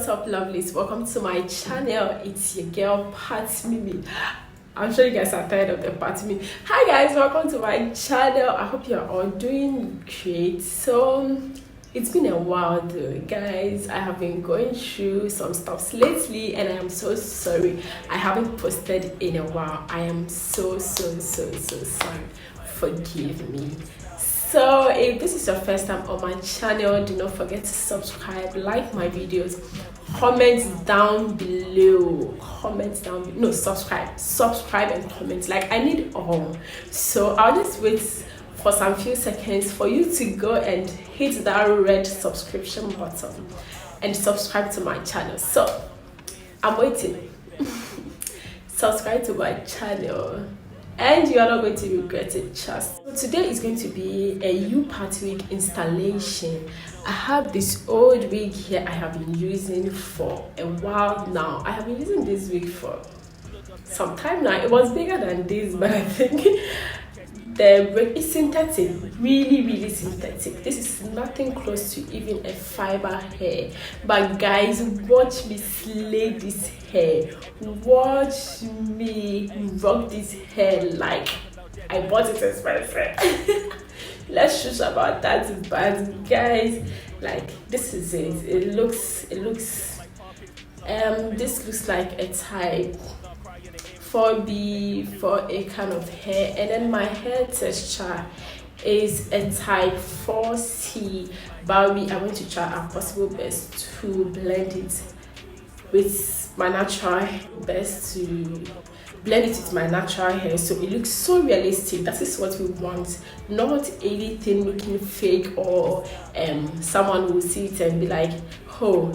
what's up, lovelies? Welcome to my channel. It's your girl Pat Mimi. I'm sure you guys are tired of the Pat Mimi. Hi guys, welcome to my channel. I hope you're all doing great. So it's been a while though, guys. I have been going through some stuff lately and I am so sorry I haven't posted in a while. I am so sorry. Forgive me. So if this is your first time on my channel, do not forget to subscribe, like my videos, comment down below, subscribe and comment. Like, I need all. So I'll just wait for some few seconds for you to go and hit that red subscription button and subscribe to my channel. So I'm waiting. Subscribe to my channel and you are not going to regret it. Trust. So today is going to be a U-part wig installation. I have this old wig here I have been using for a while now. I have been using this wig for some time now. It was bigger than this, but I think the wig is synthetic, really synthetic. This is nothing close to even a fiber hair. But guys, watch me slay this hair. Watch me rock this hair like I bought it expensive. Let's shush about that, but guys, like, this is it. This looks like a type 4B for a kind of hair, and then my hair texture is a type 4C, but I want to try our possible best to blend it with my natural hair so it looks so realistic. That is what we want, not anything looking fake or someone will see it and be like, oh,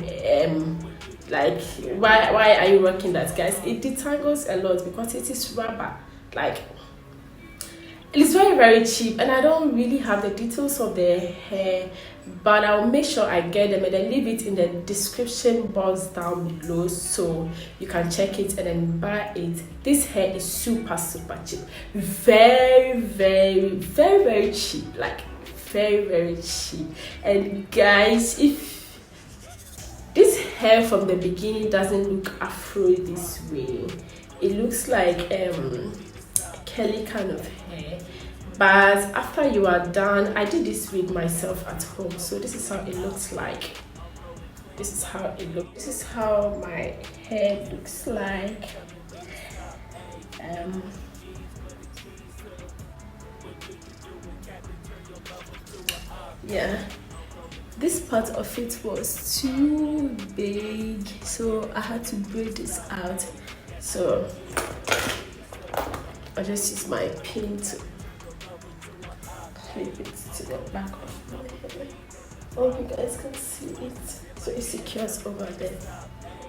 like, why are you working that, guys? It detangles a lot because it is rubber. Like, it's very cheap, and I don't really have the details of the hair, but I'll make sure I get them and then leave it in the description box down below so you can check it and then buy it. This hair is super cheap, very cheap, like very cheap. And guys, if this hair from the beginning doesn't look afro this way, it looks like curly kind of hair, but after you are done, I did this wig myself at home, so this is how it looks like. This is how my hair looks like. Yeah, this part of it was too big, so I had to braid this out. So I just use my pin to clip it to the back of my hair. Oh, you guys can see it. So it secures over there.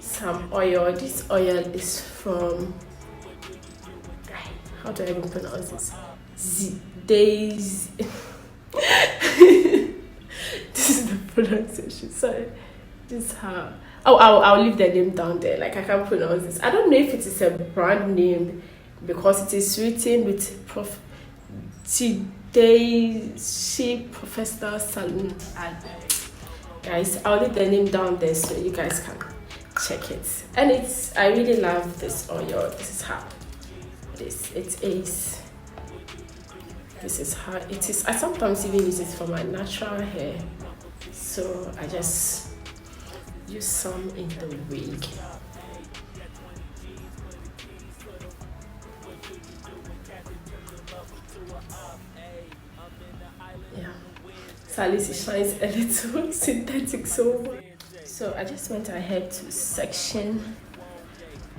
Some oil. This oil is from, how do I even pronounce this? Zhidaishi. This is the pronunciation. Sorry. This is how. Oh, I'll leave the name down there. Like, I can't pronounce this. I don't know if it is a brand name because it is written with Zhidaishi Professional Salon. Guys, I'll leave the name down there so you guys can check it. And I really love this oil. This is how it is. This is how it is. I sometimes even use it for my natural hair, so I just use some in the wig. Yeah, so at least it shines a little synthetic. So I just went ahead to section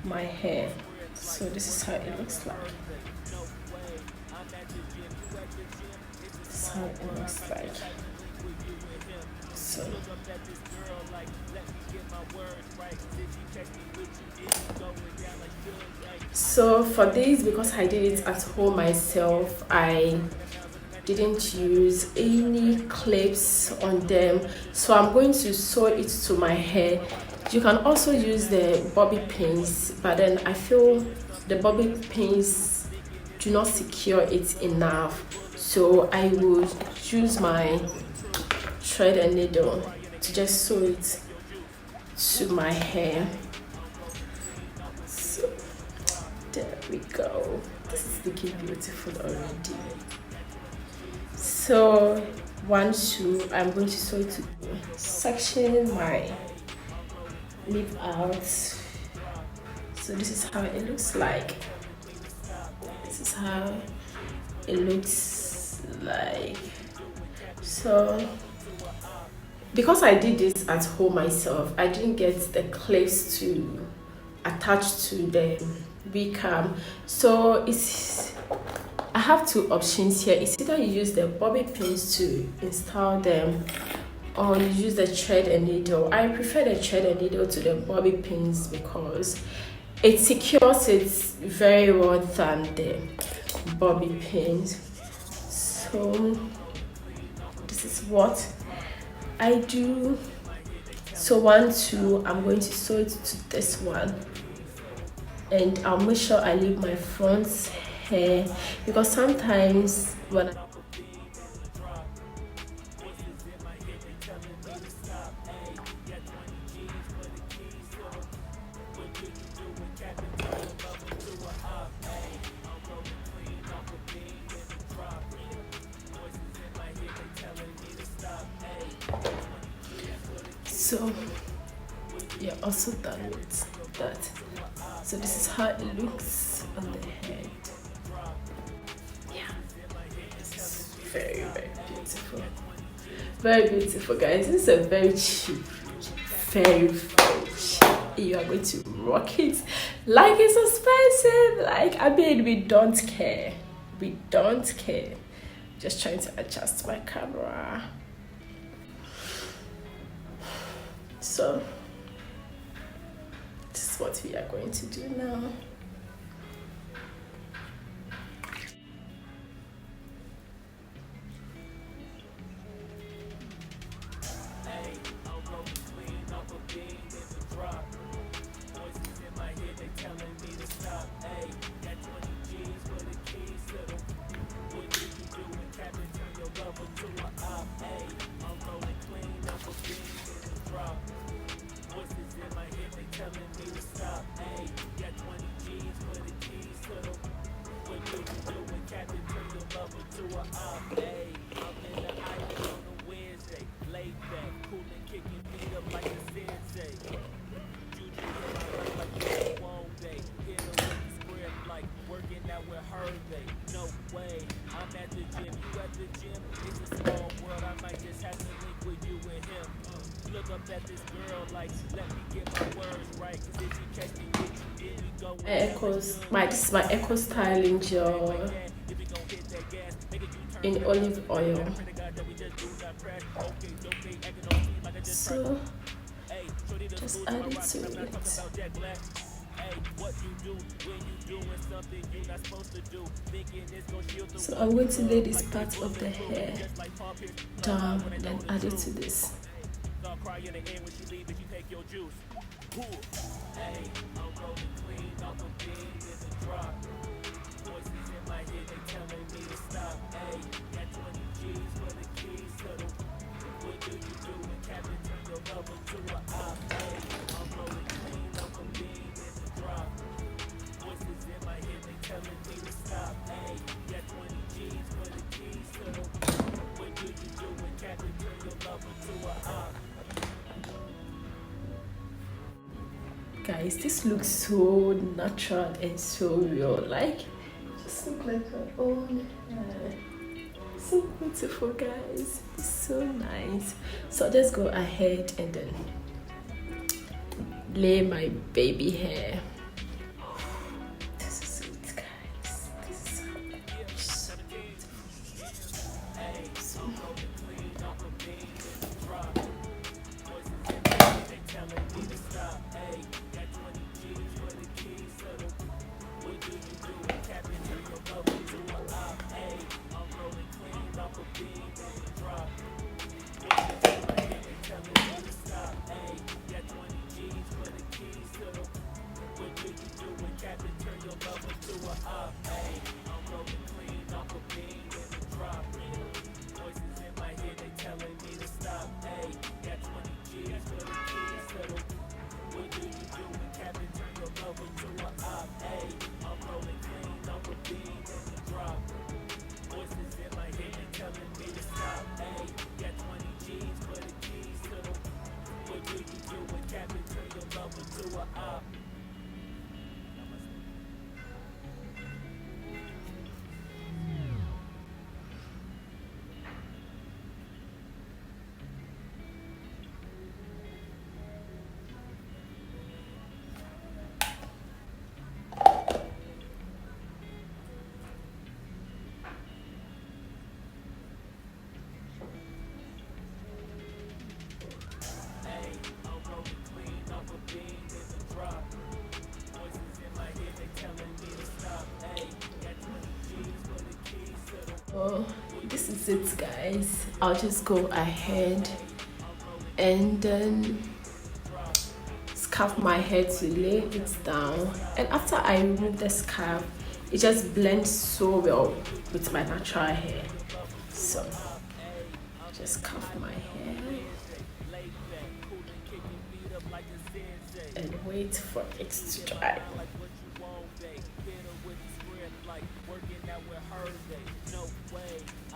my hair. So this is how it looks like. How it looks like. So for this, because I did it at home myself, I didn't use any clips on them, so I'm going to sew it to my hair. You can also use the bobby pins, but then I feel the bobby pins do not secure it enough, so I will use my thread and needle to just sew it to my hair. So there we go. This is looking beautiful already. So 1, 2, I'm going to sew it to section my lip out. So this is how it looks like. This is how it looks like. So because I did this at home myself, I didn't get the clips to attach to the wig cam. So I have 2 options here. It's either you use the bobby pins to install them, or you use the thread and needle. I prefer the thread and needle to the bobby pins because it secures it very well than the bobby pins. So this is what I do. So 1, 2, I'm going to sew it to this one, and I'll make sure I leave my front hair, because sometimes when so you're also done with that. So this is how it looks on the head. Yeah, this is very, very beautiful. Very beautiful, guys. This is a very cheap, very, very cheap. You are going to rock it like it's expensive. Like, I mean, we don't care. We don't care. Just trying to adjust my camera. So this is what we are going to do now. This is my eco styling gel in olive oil. So just add it to it. So I'm going to lay this part of the hair down and then add it to this. Guys, this looks so natural and so real. Like, just look like our own hair. So beautiful, guys. It's so nice. So let's go ahead and then lay my baby hair. This is it, guys. This is so So this is it, guys. I'll just go ahead and then scarf my hair to lay it down, and after I remove the scarf, it just blends so well with my natural hair. So just scarf my hair and wait for it to dry.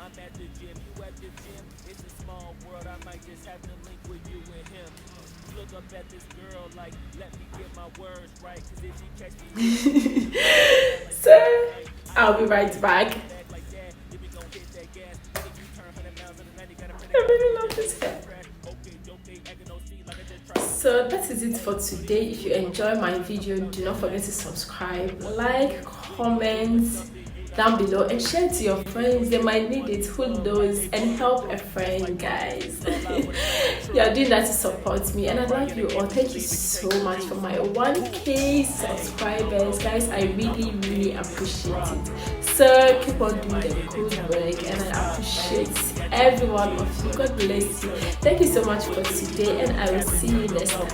I'm at the gym, you at the gym. It's a small world, I might just have to link with you and him. Look up at this girl like, let me get my words right, cause if she catch me. So I'll be right back. I really love this hair. So that is it for today. If you enjoy my video, do not forget to subscribe, like, comment down below, and share it to your friends. They might need it, who knows, and help a friend, guys. You are doing that to support me, and I love you all. Thank you so much for my 1K subscribers, guys. I really appreciate it. So keep on doing the good work, and I appreciate every one of you. God bless you. Thank you so much for today, and I will see you next time.